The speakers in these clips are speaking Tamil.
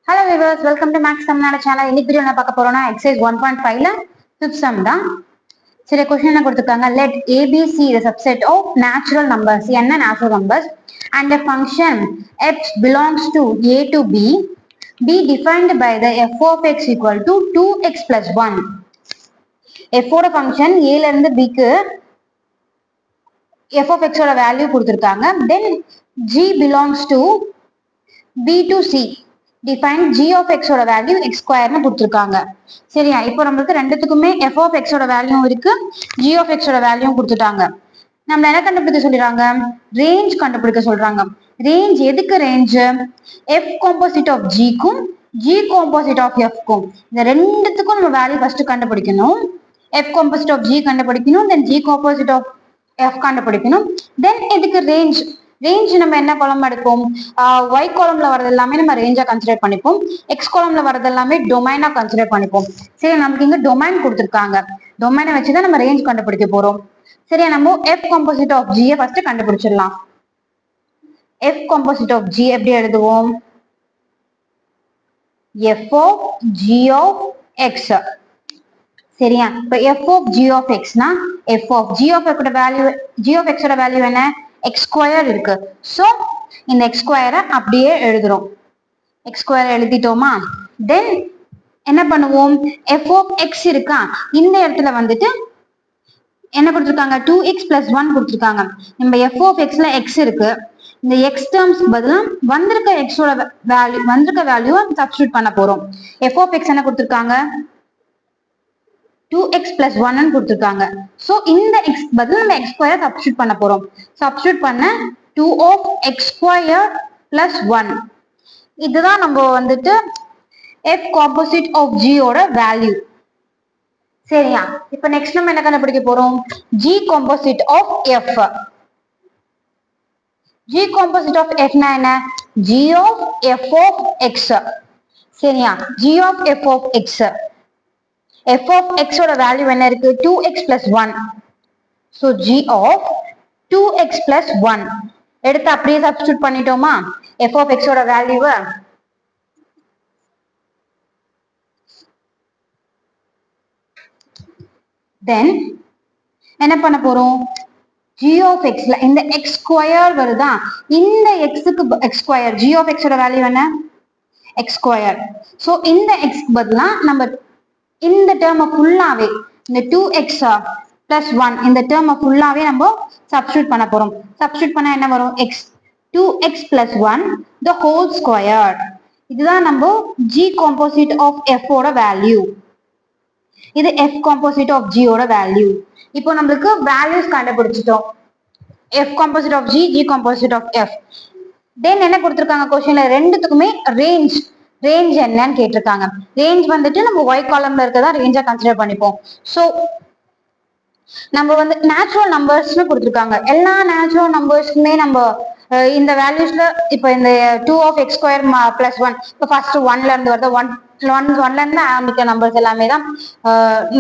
Hello viewers, welcome to Max Sum channel. இன்னைக்கு வீடியோல பார்க்க போறோம்னா exercise 1.5ல fifth sum தான். சரி क्वेश्चन என்ன கொடுத்திருக்காங்க? Let ABC the subset of natural numbers. என்ன natural numbers and the function f belongs to a to b be defined by the f of x equal to 2x plus 1. f ஓட function a ல இருந்து b க்கு f of x ஓட வேல்யூ கொடுத்திருக்காங்க. Then g belongs to b to c. Define g of x ஓட வேல்யூ x ஸ்கொயர் னு கொடுத்திருக்காங்க. சரியா? இப்போ நமக்கு ரெண்டுத்துக்குமே f of x ஓட வேல்யூ இருக்கு, g of x ஓட வேல்யூ கொடுத்துட்டாங்க. நம்ம என்ன கண்டுபிடிக்க சொல்றாங்க? ரேஞ்ச் கண்டுபிடிக்க சொல்றாங்க. ரேஞ்ச் எதுக்கு range? f composite of g க்கும் g composite of f க்கும். இந்த ரெண்டுத்துக்கும் நம்ம வேல்யூ ஃபர்ஸ்ட் கண்டுபிடிக்கணும். f composite of g கண்டுபிடிக்கணும், then g composite of f கண்டுபிடிக்கணும். then இதுக்கு ரேஞ்ச் ரேஞ்ச் நம்ம என்ன காலம் எடுப்போம்? y காலம்ல வரது எல்லாமே நம்ம ரேஞ்சா கன்சிடர் பண்ணிப்போம், x காலம்ல வரது எல்லாமே டொமைனா கன்சிடர் பண்ணிப்போம். சரி, நமக்கு இங்க டொமைன் கொடுத்திருக்காங்க. டொமைனை வச்சுதான் நம்ம ரேஞ்ச் கண்டுபிடிக்க போறோம். சரியா? நம்ம f composite of g first கண்டுபிடிச்சிடலாம். f composite of g எப்படி எழுதுவோம்? f of g of x. சரியா? இப்ப f of g of x னா f of g of x ஓட வேல்யூ, g of x ஓட வேல்யூ என்ன? x ஸ்கொயர் இருக்கு. சோ இந்த x ஸ்கொயரை அப்படியே எழுதுறோம். x square எழுதிட்டோமா? தென் என்ன பண்ணுவோம்? f of x இருக்கா, இந்த இடத்துல வந்துட்டு என்ன கொடுத்திருக்காங்க? 2x plus 1 கொடுத்திருக்காங்க. நம்ம f of x ல x இருக்கு, இந்த x டேர்ம்ஸ் பதிலா வந்திருக்க x ஓட வேல்யூ, வந்திருக்க வேல்யூவை சப்ஸ்டிட்யூட் பண்ண போறோம். f of x என்ன கொடுத்திருக்காங்க? 2x plus 1 ன்னு கொடுத்திருக்காங்க. சோ இந்த x பதிலா நம்ம x ஸ்கொயர் சப்ஸ்டிட்யூட் பண்ண போறோம். சப்ஸ்டிட்யூட் பண்ண 2 of x ஸ்கொயர் plus 1. இதுதான் நம்ம வந்துட்டு f composite of g ஓட வேல்யூ. சரியா? இப்போ நெக்ஸ்ட் நம்ம என்ன கண்டுபிடிக்க போறோம்? g composite of f. g composite of f னா என்ன? g of f of x. சரியா? g of f of x. f of x ஓட வேல்யூ என்ன இருக்கு? 2x plus 1. so g of 2x plus 1 எடுத்து அப்படியே சப்ஸ்டிட்யூட் பண்ணிட்டோமா? f of x ஓட வேல்யூவை then என்ன பண்ண போறோம்? g of x ல இந்த x ஸ்கொயர் வருதா, இந்த x க்கு x square, g of x ஓட வேல்யூ என்ன? x square. சோ இந்த x பதிலா நம்ம இந்த டேர்ம் ஃபுல்லாவே, இந்த 2x plus 1 இந்த டேர்ம் ஃபுல்லாவே நம்ம சப்ஸ்டிட்யூட் பண்ண போறோம். சப்ஸ்டிட்யூட் பண்ணா என்ன வரும்? x 2x plus 1 the whole square. இதுதான் நம்ம g composite of f ஓட வேல்யூ. இது f composite of g ஓட வேல்யூ. இப்போ நமக்கு வேல்யூஸ் கண்டுபிடிச்சிட்டோம். f composite of g, g composite of f. then என்ன கொடுத்திருக்காங்க क्वेश्चनல? ரெண்டுத்துக்குமே ரேஞ்ச், ரேஞ்ச் என்னன்னு கேட்டிருக்காங்க. ரேஞ்ச் வந்துட்டு நம்ம y காலம்ல இருக்கதா ரேஞ்சா கன்சிடர் பண்ணிப்போம். சோ நம்ம வந்து நேச்சுரல் நம்பர்ஸ்னு கொடுத்திருக்காங்க. எல்லா நேச்சுரல் நம்பர்ஸ்க்குமே நம்ம இந்த வேல்யூஸ்ல இப்போ இந்த 2 of x ஸ்கொயர் plus 1, இப்போ ஃபர்ஸ்ட் 1ல இருந்து வருது, 1ல இருந்து ஆரம்பிக்கிற நம்பர்ஸ் எல்லாமே தான்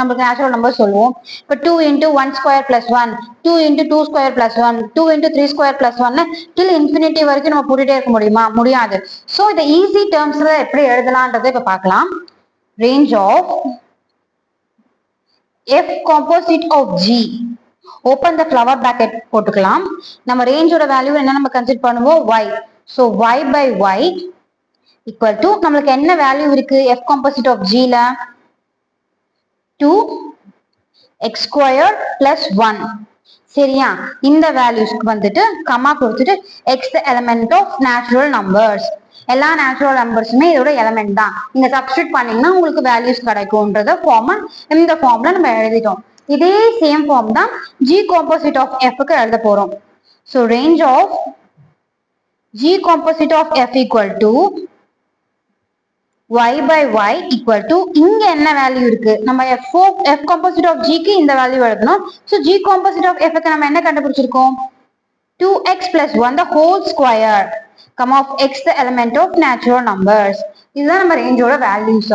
நமக்கு நேச்சுரல் நம்பர் சொல்லுவோம். இப்போ 2 into 1 square plus 1, 2 into 2 square plus 1, 2 into 3 square plus 1 till infinity வரைக்கும் நம்ம போட்டுட்டே இருக்க முடியுமா? முடியாது. ஸோ இதை ஈஸி டேர்ம்ஸ்ல எப்படி எழுதலான்றதை இப்போ பார்க்கலாம். Range of f composite of g, open the flower bracket போட்டுக்கலாம். நம்ம ரேஞ்சோட வேல்யூ என்ன நம்ம கன்சிடர் பண்ணுவோம்? y. so y by y equal to நமக்கு என்ன வேல்யூ இருக்கு f composite of g ல? 2x square plus 1. சரியா? இந்த வேல்யூஸ்க்கு வந்துட்டு கமா கொடுத்துட்டு x the element of natural numbers. எல்லா நேச்சுரல் நம்பர்ஸுமே இதோட எலிமெண்ட் தான். நீங்க சப்ஸ்டிட்யூட் பண்ணீங்கன்னா உங்களுக்கு வேல்யூஸ் கிடைக்கும்ன்றத ஃபார்ம் இந்த ஃபார்ம்ல நம்ம எழுதிட்டோம். இதே சேம் ஃபார்ம் தான் g composite of f க்கு எழுத போறோம். so range of g composite of f equal to y by y equal to இங்க என்ன வேல்யூ இருக்கு? நம்ம f composite of g க்கு இந்த வேல்யூ எழுதணும். so g composite of f க்கு நம்ம என்ன கண்டுபிடிச்சிருக்கோம்? 2x plus 1 the whole square, comma of x the element of natural numbers. இதுதான் நம்ம ரேஞ்சோட வேல்யூஸ்.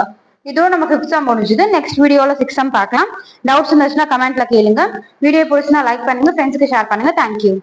இதோட நம்ம 5th sum முடிஞ்சது. நெக்ஸ்ட் வீடியோல 6th sum பார்க்கலாம். டவுட்ஸ் இருந்துச்சுன்னா கமெண்ட்ல கேளுங்க. வீடியோ பிடிச்சினா லைக் பண்ணுங்க, ஃப்ரெண்ட்ஸ்க்கு ஷேர் பண்ணுங்க. தேங்க்யூ.